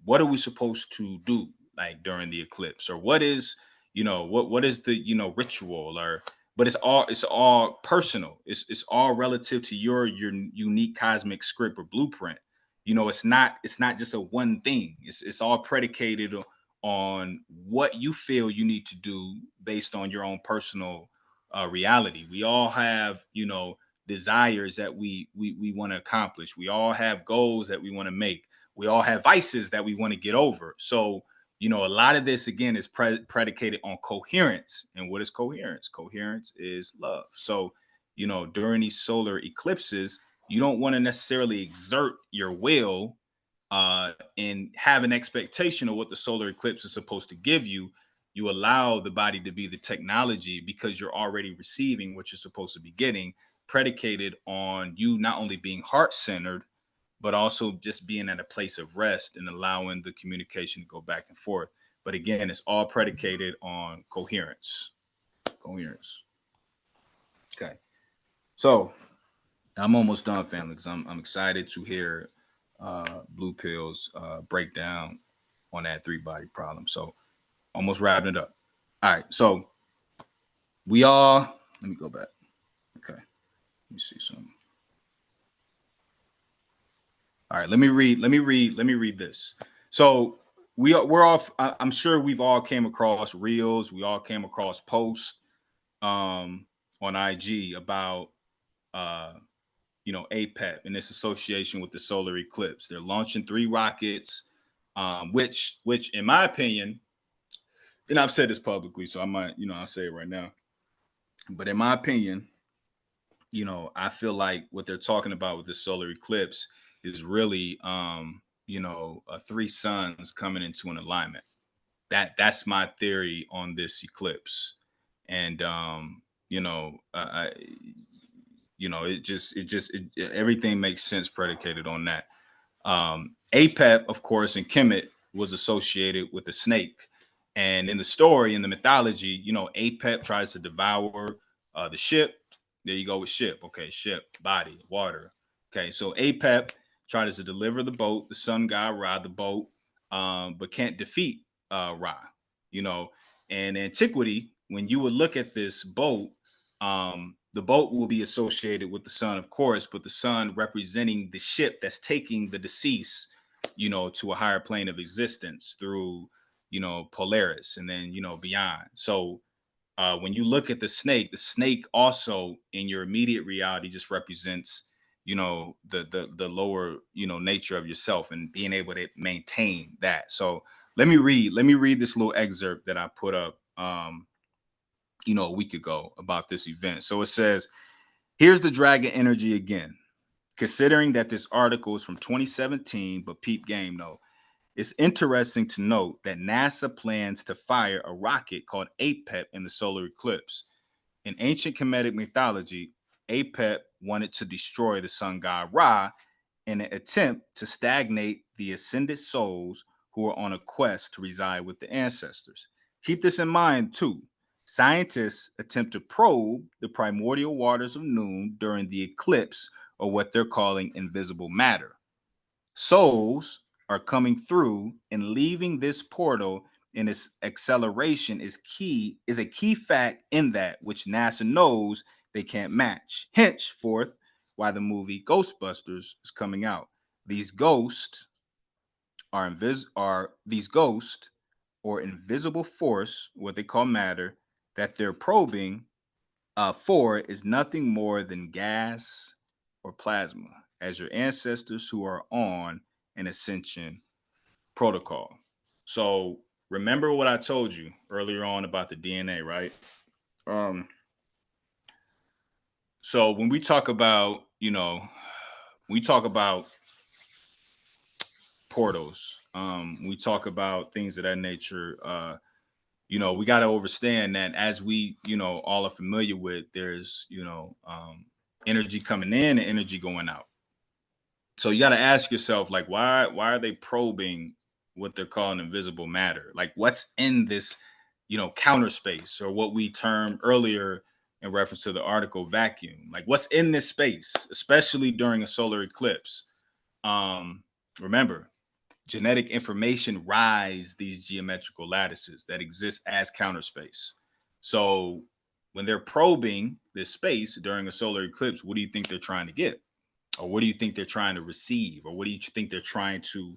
what are we supposed to do like during the eclipse, or what is, what is the, ritual, or, but it's all personal. It's all relative to your unique cosmic script or blueprint. It's not just a one thing. It's all predicated on what you feel you need to do based on your own personal reality. We all have, desires that we want to accomplish. We all have goals that we want to make. We all have vices that we want to get over. So, a lot of this again is predicated on coherence. And what is coherence? Coherence is love. So, during these solar eclipses, you don't want to necessarily exert your will and have an expectation of what the solar eclipse is supposed to give you. You allow the body to be the technology, because you're already receiving what you're supposed to be getting, predicated on you not only being heart centered, but also just being at a place of rest and allowing the communication to go back and forth. But again, it's all predicated on coherence. Coherence. Okay. So I'm almost done, family, because I'm excited to hear Blue Pill's breakdown on that three body problem. So almost wrapping it up. All right. So we all, let me go back. Okay. Let me see something. All right, let me read this. So we're off. I'm sure we've all came across reels. We all came across posts on IG about uh APEP and its association with the solar eclipse. They're launching three rockets, which in my opinion, and I've said this publicly, so I might, I'll say it right now. But in my opinion, I feel like what they're talking about with the solar eclipse is really, three suns coming into an alignment. That's my theory on this eclipse. And, everything makes sense predicated on that. APEP, of course, in Kemet was associated with the snake. And in the story, in the mythology, APEP tries to devour the ship. There you go with ship. Okay, ship, body, water. Okay, so APEP tries to deliver the boat. The sun god Ra the boat, but can't defeat Ra. You know, in antiquity, when you would look at this boat, the boat will be associated with the sun, of course, but the sun representing the ship that's taking the deceased, to a higher plane of existence through, Polaris, and then, beyond. So when you look at the snake also in your immediate reality just represents, the lower, nature of yourself and being able to maintain that. So let me read this little excerpt that I put up a week ago about this event. So it says, here's the dragon energy again. Considering that this article is from 2017, but peep game though, it's interesting to note that NASA plans to fire a rocket called APEP in the solar eclipse. In ancient Kemetic mythology, APEP wanted to destroy the sun god Ra in an attempt to stagnate the ascended souls who are on a quest to reside with the ancestors. Keep this in mind too. Scientists attempt to probe the primordial waters of noon during the eclipse, or what they're calling invisible matter. Souls are coming through and leaving this portal, and its acceleration is a key fact in that which NASA knows they can't match. Henceforth, why the movie Ghostbusters is coming out. These ghosts are these ghosts or invisible force, what they call matter, that they're probing for is nothing more than gas or plasma, as your ancestors who are on an ascension protocol. So remember what I told you earlier on about the DNA, right? Um, so when we talk about, we talk about portals, we talk about things of that nature. We got to understand that as we, all are familiar with, there's, energy coming in and energy going out. So you got to ask yourself, like, why are they probing what they're calling invisible matter? Like, what's in this, counter space, or what we termed earlier in reference to the article vacuum? Like, what's in this space, especially during a solar eclipse? Remember, genetic information rides these geometrical lattices that exist as counter space. So when they're probing this space during a solar eclipse, what do you think they're trying to get? Or what do you think they're trying to receive? Or what do you think they're trying to,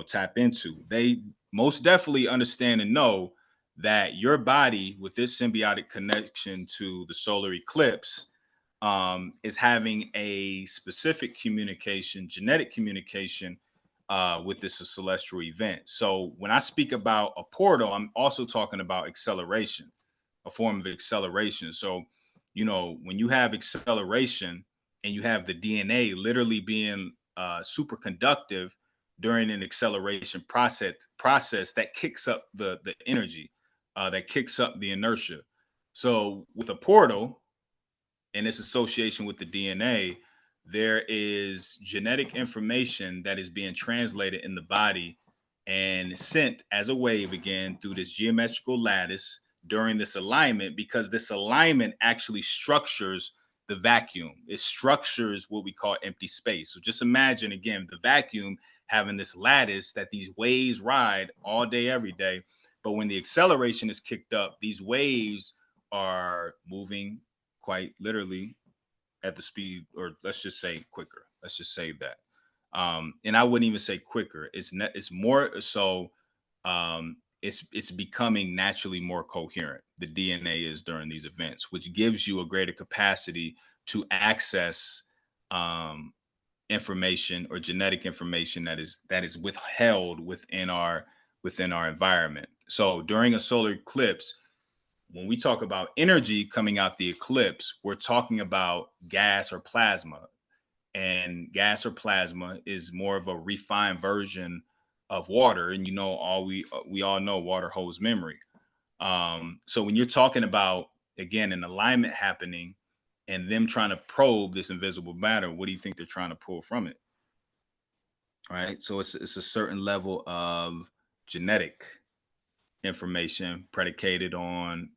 tap into? They most definitely understand and know that your body, with this symbiotic connection to the solar eclipse, is having a specific communication, genetic communication, with this celestial event. So when I speak about a portal, I'm also talking about acceleration, a form of acceleration. So, when you have acceleration and you have the DNA literally being superconductive during an acceleration process that kicks up the energy, that kicks up the inertia. So with a portal, and its association with the DNA, there is genetic information that is being translated in the body and sent as a wave again through this geometrical lattice during this alignment, because this alignment actually structures the vacuum. It structures what we call empty space. So just imagine again the vacuum having this lattice that these waves ride all day, every day. But when the acceleration is kicked up, these waves are moving quite literally at the speed, or let's just say quicker. Let's just say that. And I wouldn't even say quicker. It's more so. It's becoming naturally more coherent. The DNA is during these events, which gives you a greater capacity to access information or genetic information that is withheld within our environment. So during a solar eclipse, when we talk about energy coming out the eclipse, we're talking about gas or plasma. And gas or plasma is more of a refined version of water. And we all know water holds memory. So when you're talking about, again, an alignment happening and them trying to probe this invisible matter, what do you think they're trying to pull from it? Right. So it's a certain level of genetic information predicated on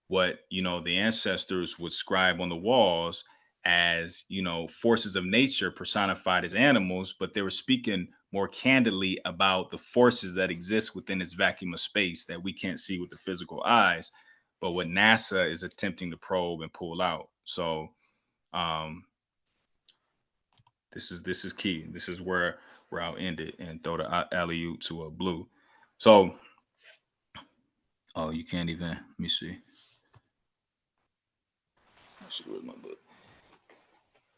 what the ancestors would scribe on the walls as forces of nature personified as animals, but they were speaking more candidly about the forces that exist within this vacuum of space that we can't see with the physical eyes, but what NASA is attempting to probe and pull out. So um this is key. This is where I'll end it and throw the alley oop to a blue. So, oh, you can't even. Let me see. I should read my book.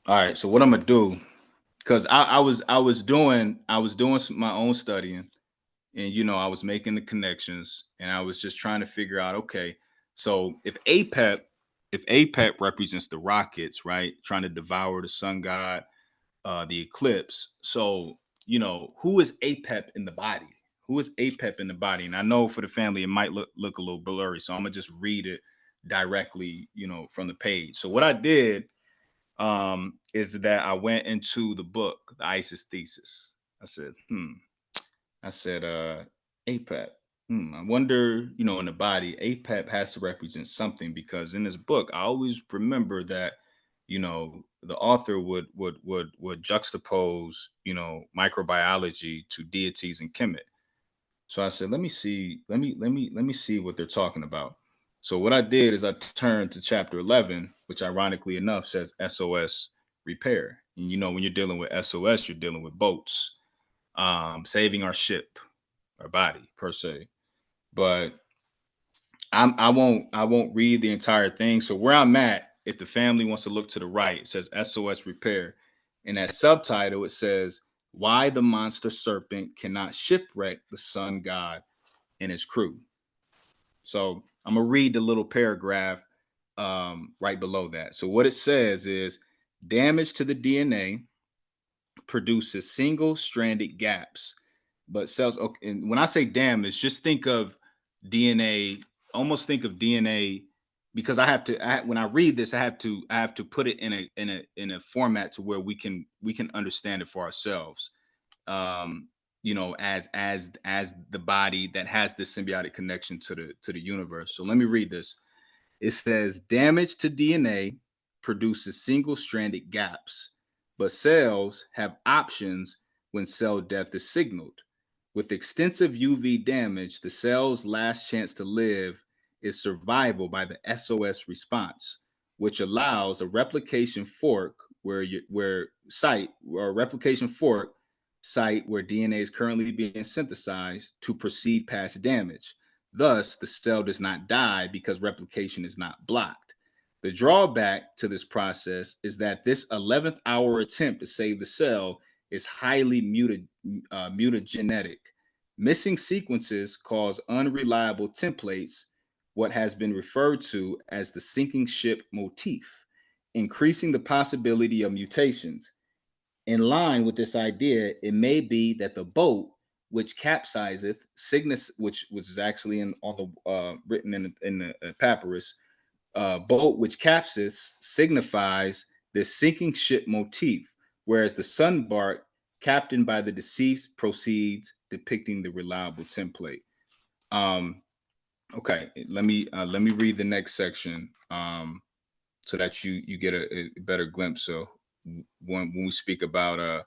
All right. So what I'm gonna do, because I was doing my own studying, and I was making the connections, and I was just trying to figure out, okay, so if APEP represents the rockets, right, trying to devour the sun god, the eclipse. So, who is APEP in the body? Who is APEP in the body? And I know for the family, it might look a little blurry. So I'm going to just read it directly, from the page. So what I did is that I went into the book, the ISIS thesis. I said, APEP. I wonder, in the body, APEP has to represent something, because in this book, I always remember that, the author would juxtapose, microbiology to deities and Kemet. So I said, let me see, let me see what they're talking about. So what I did is I turned to chapter 11, which ironically enough says SOS repair. And when you're dealing with SOS, you're dealing with boats, saving our ship, our body per se. But I won't read the entire thing. So where I'm at, if the family wants to look to the right, it says SOS repair. In that subtitle, it says why the monster serpent cannot shipwreck the sun god and his crew. So I'm gonna read the little paragraph right below that. So what it says is damage to the DNA produces single-stranded gaps, but cells. Okay, and when I say damage, just think of DNA. Almost think of DNA, because when I read this, I have to put it in a format to where we can understand it for ourselves. As the body that has this symbiotic connection to the universe. So let me read this. It says damage to DNA produces single stranded gaps, but cells have options when cell death is signaled. With extensive UV damage, the cell's last chance to live is survival by the SOS response, which allows a replication fork where site or replication fork site where DNA is currently being synthesized to proceed past damage. Thus, the cell does not die because replication is not blocked. The drawback to this process is that this 11th hour attempt to save the cell is highly mutagenetic. Missing sequences cause unreliable templates, what has been referred to as the sinking ship motif, increasing the possibility of mutations. In line with this idea, it may be that the boat which capsizeth, Cygnus, which is actually on the written in the papyrus, boat which capsizes signifies the sinking ship motif, whereas the sunbark captained by the deceased proceeds, depicting the reliable template. Okay, let me read the next section so that you get a better glimpse of when we speak about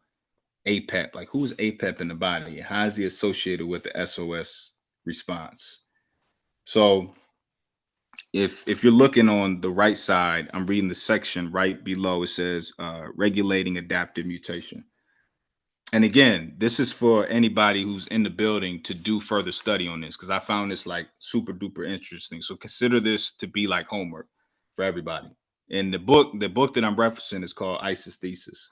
APEP, like who's APEP in the body? How is he associated with the SOS response? So if you're looking on the right side, I'm reading the section right below. It says regulating adaptive mutation. And again, this is for anybody who's in the building to do further study on this, because I found this like super duper interesting. So consider this to be like homework for everybody. And the book that I'm referencing is called ISIS Thesis.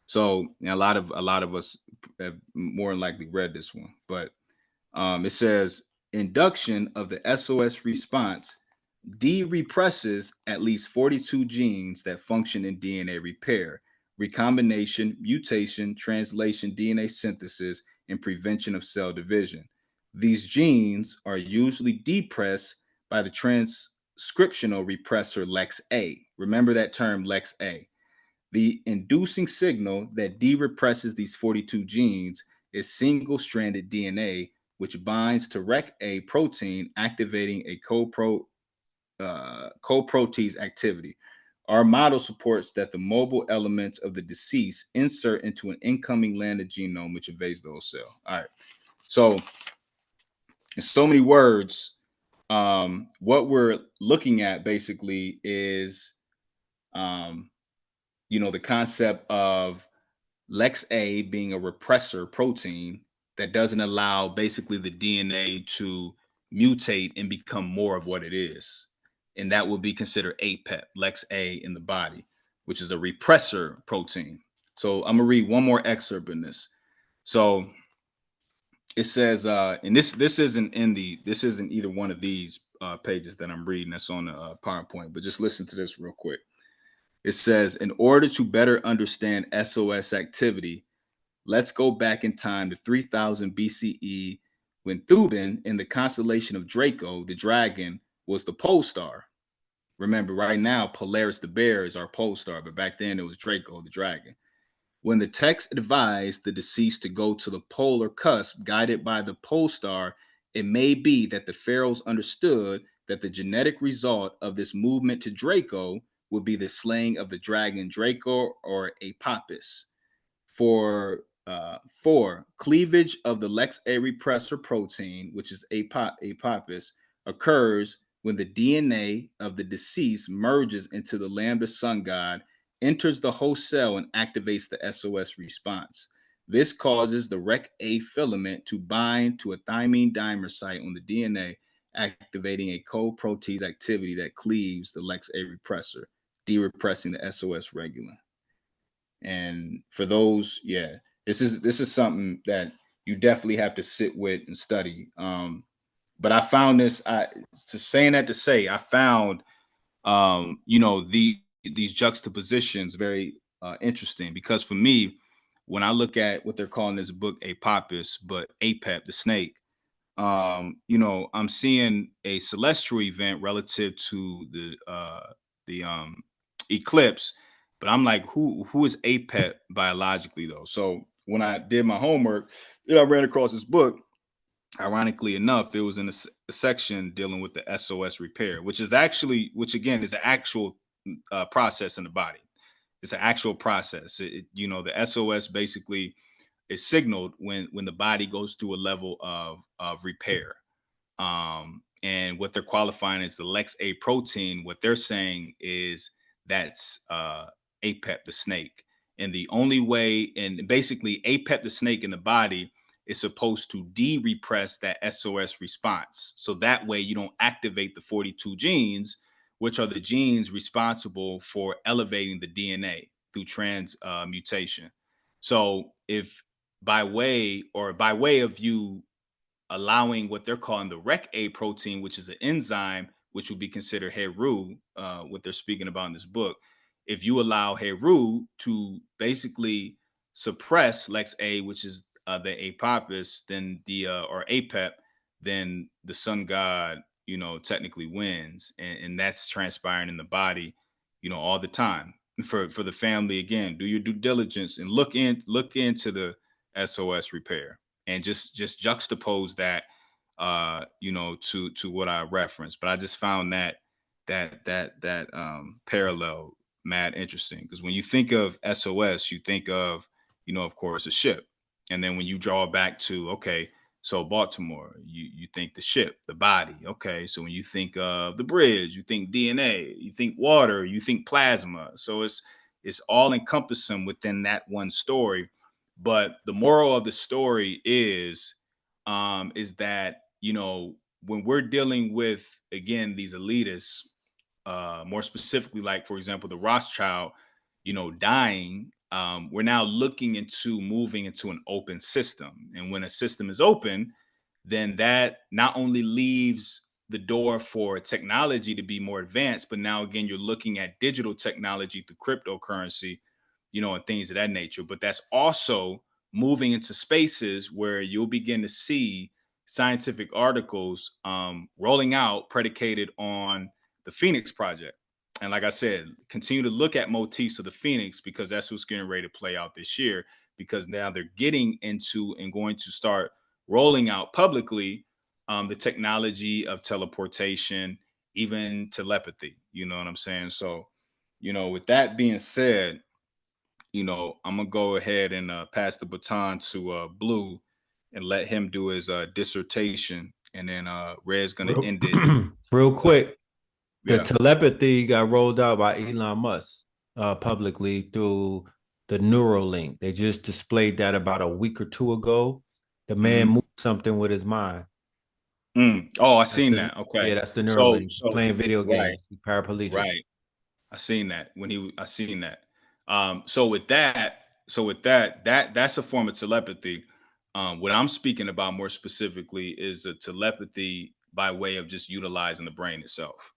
So a lot of us have more than likely read this one, but it says induction of the SOS response de-represses at least 42 genes that function in DNA repair, recombination, mutation, translation, DNA synthesis, and prevention of cell division. These genes are usually depressed by the transcriptional repressor LEX-A. Remember that term, LEX-A. The inducing signal that de-represses these 42 genes is single-stranded DNA, which binds to REC-A protein, activating a co-protease activity. Our model supports that the mobile elements of the deceased insert into an incoming landed genome, which evades the whole cell. All right. So, in so many words, what we're looking at basically is, the concept of LEX-A being a repressor protein that doesn't allow basically the DNA to mutate and become more of what it is. And that would be considered APEP, LEX-A in the body, which is a repressor protein. So I'm gonna read one more excerpt in this. So it says, and this isn't either one of these pages that I'm reading that's on the PowerPoint, but just listen to this real quick. It says, in order to better understand SOS activity, let's go back in time to 3000 BCE when Thuban in the constellation of Draco, the dragon, was the pole star. Remember, right now, Polaris the bear is our pole star, but back then it was Draco, the dragon. When the text advised the deceased to go to the polar cusp guided by the pole star, it may be that the pharaohs understood that the genetic result of this movement to Draco would be the slaying of the dragon Draco or Apopis. For cleavage of the LEX-A repressor protein, which is Apopis, occurs when the DNA of the deceased merges into the lambda sun god, enters the host cell, and activates the SOS response. This causes the REC-A filament to bind to a thymine dimer site on the DNA, activating a co-protease activity that cleaves the LEX-A repressor, de-repressing the SOS regulin. And for those, this is something that you definitely have to sit with and study. But I found this. Saying that to say, I found these juxtapositions very interesting, because for me, when I look at what they're calling this book Apopis, but APEP, the snake, I'm seeing a celestial event relative to the eclipse, but I'm like, who is APEP biologically though? So when I did my homework, I ran across this book. Ironically enough, it was in a section dealing with the SOS repair, which again is an actual process in the body. It's an actual process. The SOS basically is signaled when the body goes through a level of repair. And what they're qualifying as the Lex A protein, what they're saying is that's APEP, the snake. And the only way, and basically APEP, the snake in the body, is supposed to de-repress that SOS response. So that way you don't activate the 42 genes, which are the genes responsible for elevating the DNA through transmutation. So if by way of you allowing what they're calling the Rec A protein, which is an enzyme, which would be considered Heru, what they're speaking about in this book. If you allow Heru to basically suppress Lex A, which is the apopis, then the or APEP, then the sun god, technically wins, and that's transpiring in the body, all the time. For the family, again, do your due diligence and look into the SOS repair and just juxtapose that to what I referenced. But I just found that parallel mad interesting, because when you think of SOS, you think of, of course, a ship. And then when you draw back to, okay, so Baltimore, you think the ship, the body. Okay, so when you think of the bridge, you think DNA, you think water, you think plasma. So it's all encompassing within that one story. But the moral of the story is that, when we're dealing with, again, these elitists, more specifically, like, for example, the Rothschild, dying, we're now looking into moving into an open system. And when a system is open, then that not only leaves the door for technology to be more advanced, but now, again, you're looking at digital technology through cryptocurrency, and things of that nature. But that's also moving into spaces where you'll begin to see scientific articles rolling out predicated on the Phoenix Project. And like I said, continue to look at motifs of the Phoenix, because that's what's getting ready to play out this year, because now they're getting into and going to start rolling out publicly the technology of teleportation, even telepathy. You know what I'm saying? So, with that being said, I'm gonna go ahead and pass the baton to Blue and let him do his dissertation, and then Red's gonna Real, end it. real But quick, the yeah. telepathy got rolled out by Elon Musk publicly through the Neuralink. They just displayed that about a week or two ago. The man Hmm. moved something with his mind. Oh, I That's seen the that. Okay. Yeah, that's the So Neuralink. He's so playing video right, games. He's paraplegic. right. I seen that. So with that, that's a form of telepathy. What I'm speaking about more specifically is a telepathy by way of just utilizing the brain itself.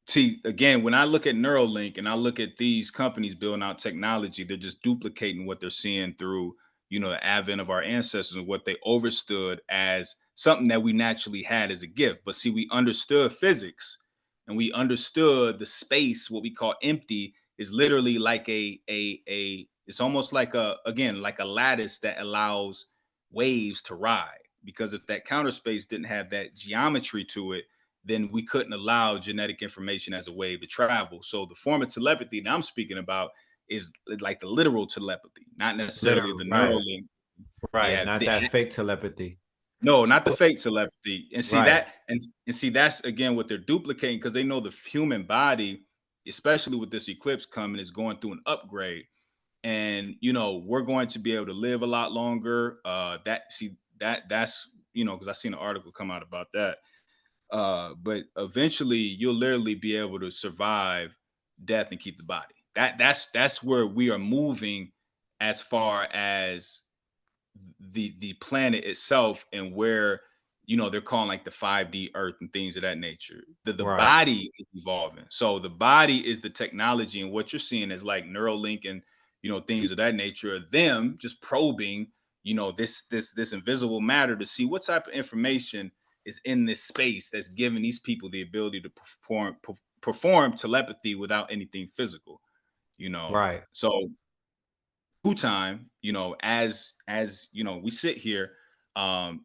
See, again, when I look at Neuralink and I look at these companies building out technology, they're just duplicating what they're seeing through, the advent of our ancestors and what they overstood as something that we naturally had as a gift. But see, we understood physics and we understood the space, what we call empty, is literally like it's almost like like a lattice that allows waves to ride. Because if that counter space didn't have that geometry to it, then we couldn't allow genetic information as a wave to travel. So the form of telepathy that I'm speaking about is like the literal telepathy, not necessarily Literal, the right, neural link. right. Yeah, Not that fake telepathy. no, not the So, fake telepathy. And see right, that, and see that's again what they're duplicating, because they know the human body, especially with this eclipse coming, is going through an upgrade. And we're going to be able to live a lot longer. That's because I seen an article come out about that. But eventually you'll literally be able to survive death and keep the body. That's where we are moving, as far as the planet itself, and where they're calling like the 5D earth and things of that nature. The right, body is evolving. So the body is the technology, and what you're seeing is like Neuralink and things of that nature, are them just probing this invisible matter to see what type of information is in this space that's giving these people the ability to perform telepathy without anything physical. right, So time, as we sit here, and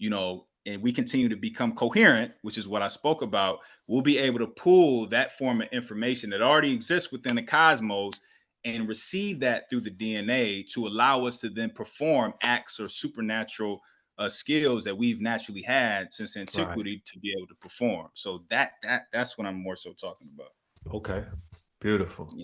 we continue to become coherent, which is what I spoke about, we'll be able to pull that form of information that already exists within the cosmos and receive that through the DNA to allow us to then perform acts or supernatural skills that we've naturally had since antiquity to be able to perform. So that's what I'm more so talking about. Okay. Beautiful. Yeah.